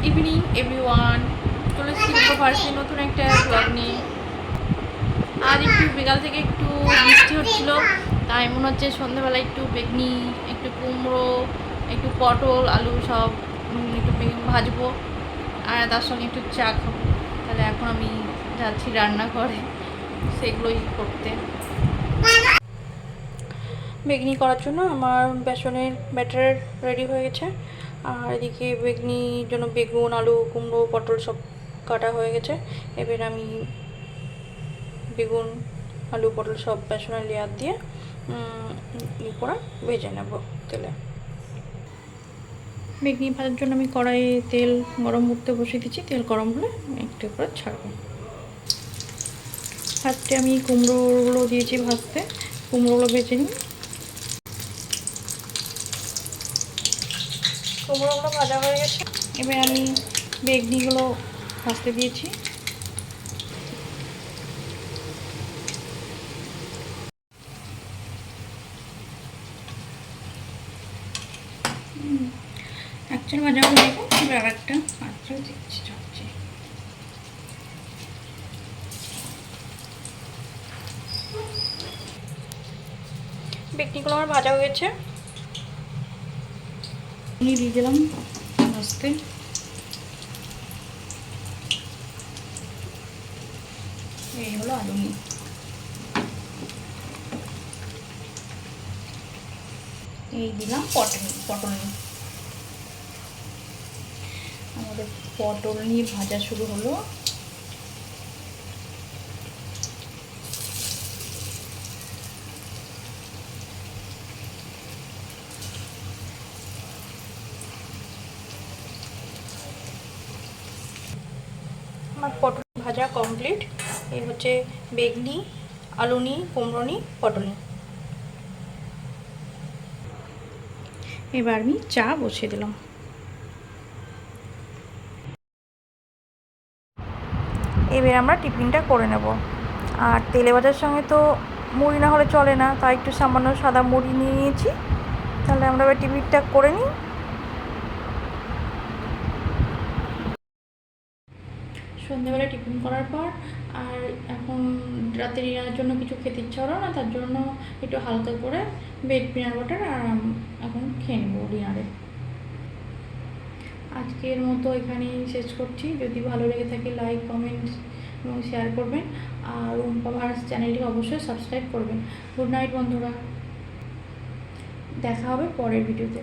Evening everyone, চলে এসেছি ফার্স্টে নতুন একটা ব্লগ নিয়ে। আজ একটু বিকাল থেকে একটু বৃষ্টি হচ্ছিল, তাই মনে হচ্ছে সন্ধ্যাবেলা একটু বেগনি, একটু কুমড়ো, একটু পটল আলু সব একটু ভাজবো আর তার সঙ্গে একটু চা খাবো। তাহলে এখন আমি যাচ্ছি রান্নাঘরে সেগুলোই করতে। বেগনি করার জন্য আমার বেসনের ব্যাটার রেডি হয়ে গেছে, আর এদিকে বেগনির জন্য বেগুন আলু কুমড়ো পটল সব কাটা হয়ে গেছে। এবার আমি বেগুন আলু পটল সব বেসনের লেয়ার দিয়ে করে ভেজে নেব তেলে। বেগনি ভাজার জন্য আমি কড়াইয়ে তেল গরম করতে বসিয়ে দিচ্ছি। তেল গরম হলে একটু করে ছাড়বো। ফার্স্টে আমি কুমড়োগুলো দিয়েছি ভাজতে, কুমড়োগুলো ভেজে নিই। কুমড়োগুলো ভাজা হয়ে গেছে, এবার আমি বেগনিগুলো ভাজতে দিয়েছি। একটা ভাজা হয়ে যাবে, এবার আর একটা পাত্র দিচ্ছি চলছে। বেগনিগুলো আমার ভাজা হয়েছে, দিয়ে দিলাম ভাজতে। এই হলো আলু নিয়ে, এই দিলাম পটল নিয়ে। আমাদের পটল নিয়ে ভাজা শুরু হলো। আমার পটল ভাজা কমপ্লিট। এই হচ্ছে বেগনি আলু নি কুমড়ো নি পটল নি। এবার আমি চা বসিয়ে দিলাম। এবার আমরা টিফিনটা করে নেব। আর তেলে ভাজার সঙ্গে তো মুড়ি না হলে চলে না, তাই একটু সামান্য সাদা মুড়ি নিয়ে নিয়েছি। তাহলে আমরা এবার টিফিনটা করে নিই। সন্ধ্যেবেলা টিফিন করার পর আর এখন রাতে ডিনারের জন্য কিছু খেতে ইচ্ছা হলো না, তার জন্য একটু হালকা করে বেড পিনাট বাটার আর এখন খেয়ে নেবো ডিনারে। আজকের মতো এখানেই শেষ করছি। যদি ভালো লেগে থাকে লাইক কমেন্ট এবং শেয়ার করবেন, আর রুম্পা ভার্স চ্যানেলটি অবশ্যই সাবস্ক্রাইব করবেন। গুড নাইট বন্ধুরা, দেখা হবে পরের ভিডিওতে।